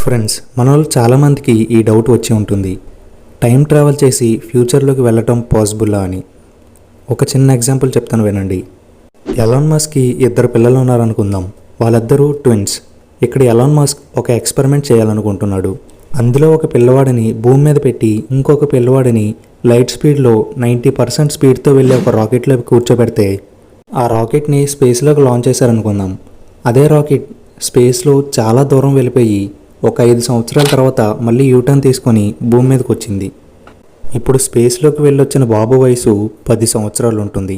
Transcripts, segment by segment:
Friends, మనలో చాలామందికి ఈ డౌట్ వచ్చి ఉంటుంది. టైం ట్రావెల్ చేసి ఫ్యూచర్లోకి వెళ్ళటం పాసిబుల్లా అని. ఒక చిన్న ఎగ్జాంపుల్ చెప్తాను వినండి. ఎలాన్ మస్క్కి ఇద్దరు పిల్లలు ఉన్నారనుకుందాం. వాళ్ళిద్దరూ ట్విన్స్. ఇక్కడ ఎలాన్ మస్క్ ఒక ఎక్స్పెరిమెంట్ చేయాలనుకుంటున్నాడు. అందులో ఒక పిల్లవాడిని భూమి మీద పెట్టి ఇంకొక పిల్లవాడిని లైట్ స్పీడ్లో 90% స్పీడ్తో వెళ్ళే ఒక రాకెట్లో కూర్చోబెడితే ఆ రాకెట్ని స్పేస్లోకి లాంచ్ చేశారనుకుందాం. అదే రాకెట్ స్పేస్లో చాలా దూరం వెళ్ళిపోయి ఒక 5 సంవత్సరాల తర్వాత మళ్ళీ యూటర్న్ తీసుకొని భూమి మీదకి వచ్చింది. ఇప్పుడు స్పేస్లోకి వెళ్ళొచ్చిన బాబు వయసు 10 సంవత్సరాలు ఉంటుంది.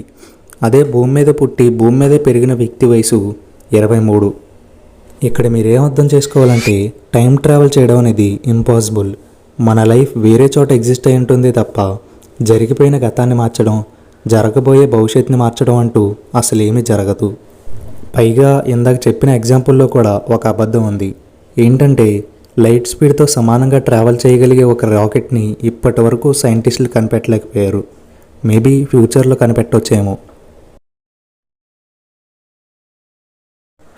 అదే భూమి మీద పుట్టి భూమి మీదే పెరిగిన వ్యక్తి వయసు 23. ఇక్కడ మీరేం అర్థం చేసుకోవాలంటే టైం ట్రావెల్ చేయడం అనేది ఇంపాసిబుల్. మన లైఫ్ వేరే చోట ఎగ్జిస్ట్ అయి ఉంటుంది తప్ప జరిగిపోయిన గతాన్ని మార్చడం, జరగబోయే భవిష్యత్తుని మార్చడం అంటూ అసలేమీ జరగదు. పైగా ఇందాక చెప్పిన ఎగ్జాంపుల్లో కూడా ఒక అబద్ధం ఉంది. ఏంటంటే లైట్ స్పీడ్తో సమానంగా ట్రావెల్ చేయగలిగే ఒక రాకెట్ని ఇప్పటి వరకు సైంటిస్టులు కనిపెట్టలేకపోయారు. మేబీ ఫ్యూచర్లో కనిపెట్టవచ్చేమో.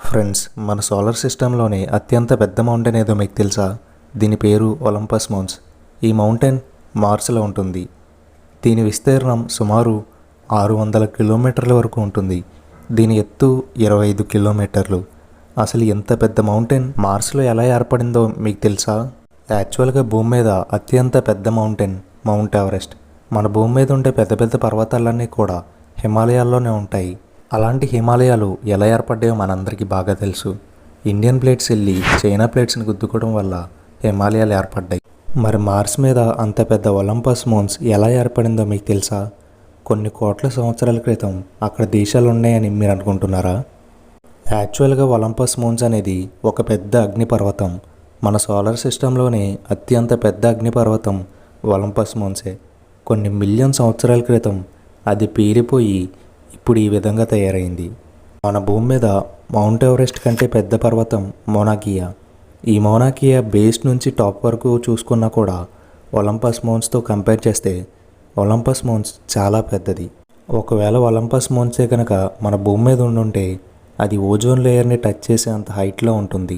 ఫ్రెండ్స్, మన సోలార్ సిస్టంలోనే అత్యంత పెద్ద మౌంటైన్ ఏదో మీకు తెలుసా? దీని పేరు ఒలంపస్ మౌంట్స్. ఈ మౌంటైన్ మార్స్లో ఉంటుంది. దీని విస్తీర్ణం సుమారు 600 కిలోమీటర్ల వరకు ఉంటుంది. దీని ఎత్తు 25 కిలోమీటర్లు. అసలు ఎంత పెద్ద మౌంటైన్ మార్స్లో ఎలా ఏర్పడిందో మీకు తెలుసా? యాక్చువల్గా భూమి మీద అత్యంత పెద్ద మౌంటైన్ మౌంట్ ఎవరెస్ట్. మన భూమి మీద ఉండే పెద్ద పెద్ద పర్వతాలన్నీ కూడా హిమాలయాల్లోనే ఉంటాయి. అలాంటి హిమాలయాలు ఎలా ఏర్పడ్డాయో మనందరికీ బాగా తెలుసు. ఇండియన్ ప్లేట్స్ వెళ్ళి చైనా ప్లేట్స్ని గుద్దుకోవడం వల్ల హిమాలయాలు ఏర్పడ్డాయి. మరి మార్స్ మీద అంత పెద్ద ఒలంపస్ మౌంట్స్ ఎలా ఏర్పడిందో మీకు తెలుసా? కొన్ని కోట్ల సంవత్సరాల క్రితం అక్కడ దేశాలు ఉన్నాయని మీరు అనుకుంటున్నారా? యాక్చువల్గా ఒలంపస్ మౌంట్స్ అనేది ఒక పెద్ద అగ్నిపర్వతం. మన సోలార్ సిస్టంలోనే అత్యంత పెద్ద అగ్నిపర్వతం ఒలంపస్ మౌంట్సే. కొన్ని మిలియన్ సంవత్సరాల క్రితం అది పేలిపోయి ఇప్పుడు ఈ విధంగా తయారైంది. మన భూమి మీద మౌంట్ ఎవరెస్ట్ కంటే పెద్ద పర్వతం మోనాకియా. ఈ మోనాకియా బేస్ నుంచి టాప్ వరకు చూసుకున్నా కూడా ఒలంపస్ మౌంట్స్తో కంపేర్ చేస్తే ఒలంపస్ మౌంట్స్ చాలా పెద్దది. ఒకవేళ ఒలంపస్ మౌంట్సే కనుక మన భూమి మీద ఉండుంటే అది ఓజోన్ లేయర్ని టచ్ చేసే అంత హైట్లో ఉంటుంది.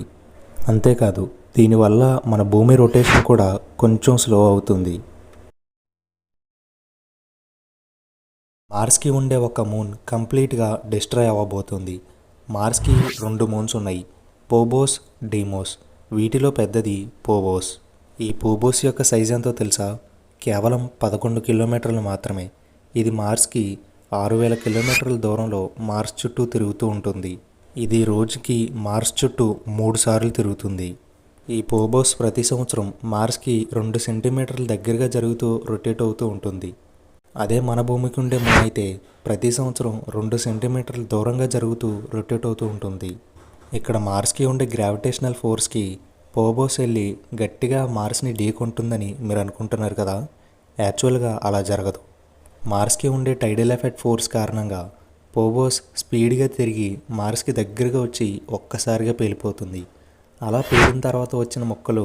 అంతేకాదు, దీనివల్ల మన భూమి రొటేషన్ కూడా కొంచెం స్లో అవుతుంది. మార్స్కి ఉండే ఒక మూన్ కంప్లీట్గా డిస్ట్రాయ్ అవ్వబోతుంది. మార్స్కి 2 మూన్స్ ఉన్నాయి, పోబోస్, డీమోస్. వీటిలో పెద్దది పోబోస్. ఈ పోబోస్ యొక్క సైజ్ ఎంతో తెలుసా? కేవలం 11 కిలోమీటర్లు మాత్రమే. ఇది మార్స్కి 6000 కిలోమీటర్ల దూరంలో మార్స్ చుట్టూ తిరుగుతూ ఉంటుంది. ఇది రోజుకి మార్స్ చుట్టూ 3 సార్లు తిరుగుతుంది. ఈ పోబోస్ ప్రతి సంవత్సరం మార్స్కి 2 సెంటీమీటర్ల దగ్గరగా జరుగుతూ రొటేట్ అవుతూ ఉంటుంది. అదే మన భూమికి ఉండే మూన్ అయితే ప్రతి సంవత్సరం 2 సెంటీమీటర్ల దూరంగా జరుగుతూ రొటేట్ అవుతూ ఉంటుంది. ఇక్కడ మార్స్కి ఉండే గ్రావిటేషనల్ ఫోర్స్కి పోబోస్ వెళ్ళి గట్టిగా మార్స్ని ఢీకొంటుందని మీరు అనుకుంటున్నారు కదా? యాక్చువల్గా అలా జరగదు. మార్స్కి ఉండే టైడల్ ఎఫెక్ట్ ఫోర్స్ కారణంగా పోబోస్ స్పీడ్గా తిరిగి మార్స్కి దగ్గరగా వచ్చి ఒక్కసారిగా పేలిపోతుంది. అలా పేలిన తర్వాత వచ్చిన మొక్కలు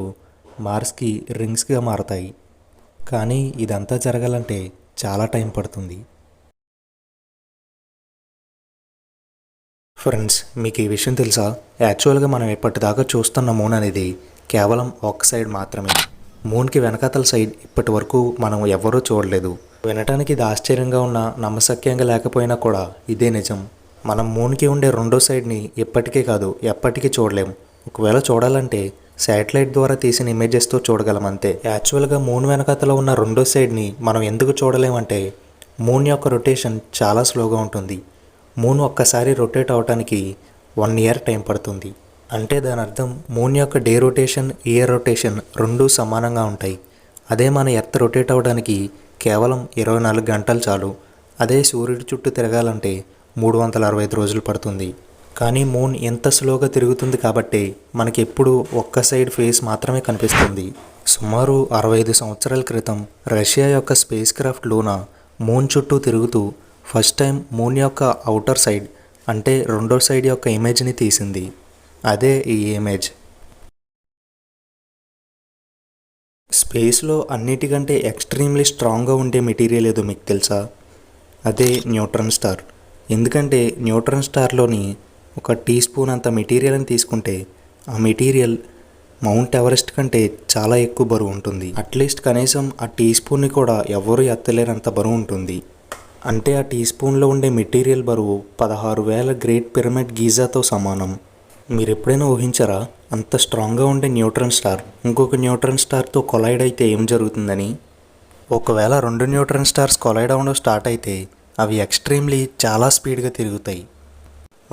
మార్స్కి రింగ్స్గా మారతాయి. కానీ ఇదంతా జరగాలంటే చాలా టైం పడుతుంది. ఫ్రెండ్స్, మీకు ఈ విషయం తెలుసా? యాక్చువల్గా మనం ఇప్పటిదాకా చూస్తున్న మూన్ అనేది కేవలం ఒక సైడ్ మాత్రమే. మూన్కి వెనకాతల సైడ్ ఇప్పటి వరకు మనం ఎవ్వరూ చూడలేదు. వినటానికి ఇది ఆశ్చర్యంగా ఉన్నా నమ్మశక్యంగా లేకపోయినా కూడా ఇదే నిజం. మనం మూన్కి ఉండే రెండో సైడ్ని ఇప్పటికే కాదు ఎప్పటికీ చూడలేం. ఒకవేళ చూడాలంటే శాటిలైట్ ద్వారా తీసిన ఇమేజెస్తో చూడగలం అంతే. యాక్చువల్గా మూన్ వెనకాతలో ఉన్న రెండో సైడ్ని మనం ఎందుకు చూడలేమంటే మూన్ యొక్క రొటేషన్ చాలా స్లోగా ఉంటుంది. మూన్ ఒక్కసారి రొటేట్ అవడానికి 1 ఇయర్ టైం పడుతుంది. అంటే దాని అర్థం మూన్ యొక్క డే రొటేషన్, ఇయర్ రొటేషన్ రెండూ సమానంగా ఉంటాయి. అదే మన ఎర్త్ రొటేట్ అవ్వడానికి కేవలం 24 గంటలు చాలు. అదే సూర్యుడి చుట్టూ తిరగాలంటే 365 రోజులు పడుతుంది. కానీ మూన్ ఎంత స్లోగా తిరుగుతుంది కాబట్టి మనకి ఎప్పుడు ఒక్క సైడ్ ఫేస్ మాత్రమే కనిపిస్తుంది. సుమారు 65 సంవత్సరాల క్రితం రష్యా యొక్క స్పేస్ క్రాఫ్ట్ లూనా మూన్ చుట్టూ తిరుగుతూ ఫస్ట్ టైం మూన్ యొక్క అవుటర్ సైడ్ అంటే రెండో సైడ్ యొక్క ఇమేజ్ని తీసింది. అదే ఈ ఇమేజ్. స్పేస్లో అన్నిటికంటే ఎక్స్ట్రీమ్లీ స్ట్రాంగ్గా ఉండే మెటీరియల్ ఏదో మీకు తెలుసా? అదే న్యూట్రాన్ స్టార్. ఎందుకంటే న్యూట్రాన్ స్టార్లోని ఒక టీ స్పూన్ అంత మెటీరియల్ని తీసుకుంటే ఆ మెటీరియల్ మౌంట్ ఎవరెస్ట్ కంటే చాలా ఎక్కువ బరువు ఉంటుంది. అట్లీస్ట్ కనీసం ఆ టీ స్పూన్ని కూడా ఎవరు ఎత్తలేనంత బరువు ఉంటుంది. అంటే ఆ టీ స్పూన్లో ఉండే మెటీరియల్ బరువు 16,000 గ్రేట్ పిరమిడ్ గీజాతో సమానం. మీరు ఎప్పుడైనా ఊహించారా అంత స్ట్రాంగ్గా ఉండే న్యూట్రాన్ స్టార్ ఇంకొక న్యూట్రాన్ స్టార్తో కొలైడ్ అయితే ఏం జరుగుతుందని? ఒకవేళ 2 న్యూట్రాన్ స్టార్స్ కొలైడ్ అవ్వడం స్టార్ట్ అయితే అవి ఎక్స్ట్రీమ్లీ చాలా స్పీడ్గా తిరుగుతాయి.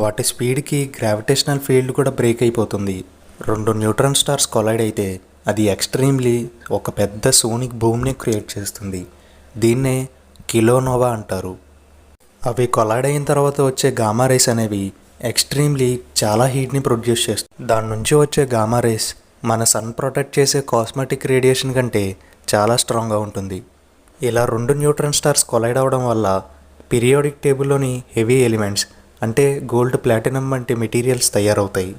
వాటి స్పీడ్కి గ్రావిటేషనల్ ఫీల్డ్ కూడా బ్రేక్ అయిపోతుంది. 2 న్యూట్రాన్ స్టార్స్ కొలైడ్ అయితే అది ఎక్స్ట్రీమ్లీ ఒక పెద్ద సోనిక్ బూమ్ని క్రియేట్ చేస్తుంది. దీన్నే కిలోనోవా అంటారు. అవి కొలైడ్ అయిన తర్వాత వచ్చే గామా రేస్ అనేవి ఎక్స్ట్రీమ్లీ చాలా హీట్ని ప్రొడ్యూస్ చేస్తుంది. దాని నుంచి వచ్చే గామా రేస్ మన సన్ ప్రొటెక్ట్ చేసే కాస్మెటిక్ రేడియేషన్ కంటే చాలా స్ట్రాంగ్గా ఉంటుంది. ఇలా 2 న్యూట్రాన్ స్టార్స్ కొలైడ్ అవ్వడం వల్ల పీరియాడిక్ టేబుల్లోని హెవీ ఎలిమెంట్స్ అంటే గోల్డ్, ప్లాటినం వంటి మెటీరియల్స్ తయారవుతాయి.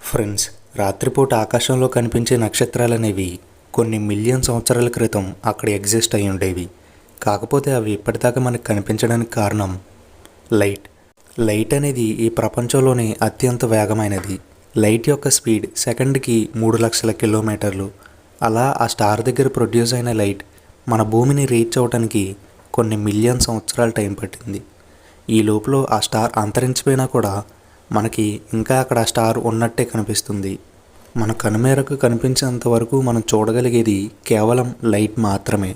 ఫ్రెండ్స్, రాత్రిపూట ఆకాశంలో కనిపించే నక్షత్రాలు అనేవి కొన్ని మిలియన్ సంవత్సరాల క్రితం అక్కడ ఎగ్జిస్ట్ అయి ఉండేవి. కాకపోతే అవి ఇప్పటిదాకా మనకు కనిపించడానికి కారణం లైట్ అనేది ఈ ప్రపంచంలోనే అత్యంత వేగమైనది. లైట్ యొక్క స్పీడ్ సెకండ్కి 3,00,000 కిలోమీటర్లు. అలా ఆ స్టార్ దగ్గర ప్రొడ్యూస్ అయిన లైట్ మన భూమిని రీచ్ అవ్వడానికి కొన్ని మిలియన్ సంవత్సరాల టైం పట్టింది. ఈ లోపల ఆ స్టార్ అంతరించిపోయినా కూడా మనకి ఇంకా అక్కడ ఆ స్టార్ ఉన్నట్టే కనిపిస్తుంది. మన కనుమేరకు కనిపించేంత వరకు మనం చూడగలిగేది కేవలం లైట్ మాత్రమే.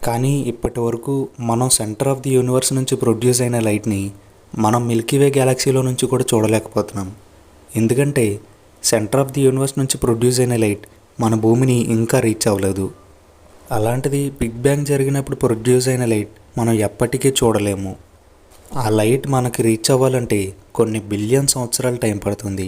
కానీ ఇప్పటి వరకు మనం సెంటర్ ఆఫ్ ది యూనివర్స్ నుంచి ప్రొడ్యూస్ అయిన లైట్ని మనం మిల్కీవే గ్యాలక్సీలో నుంచి కూడా చూడలేకపోతున్నాం. ఎందుకంటే సెంటర్ ఆఫ్ ది యూనివర్స్ నుంచి ప్రొడ్యూస్ అయిన లైట్ మన భూమిని ఇంకా రీచ్ అవ్వలేదు. అలాంటిది బిగ్ బ్యాంగ్ జరిగినప్పుడు ప్రొడ్యూస్ అయిన లైట్ మనం ఎప్పటికీ చూడలేము. ఆ లైట్ మనకి రీచ్ అవ్వాలంటే కొన్ని బిలియన్ సంవత్సరాల టైం పడుతుంది.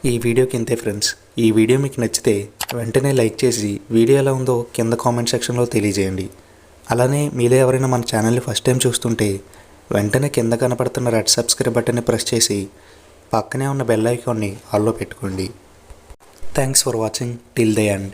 ఈ వీడియోకి ఇంతే ఫ్రెండ్స్. ఈ వీడియో మీకు నచ్చితే వెంటనే లైక్ చేసి వీడియో ఎలా ఉందో కింద కామెంట్ సెక్షన్లో తెలియజేయండి. అలానే మీలో ఎవరైనా మన ఛానల్ని ఫస్ట్ టైం చూస్తుంటే వెంటనే కింద కనపడుతున్న రెడ్ సబ్స్క్రైబ్ బటన్ని ప్రెస్ చేసి పక్కనే ఉన్న బెల్ ఐకాన్ని ఆల్లో పెట్టుకోండి. Thanks for watching till the end.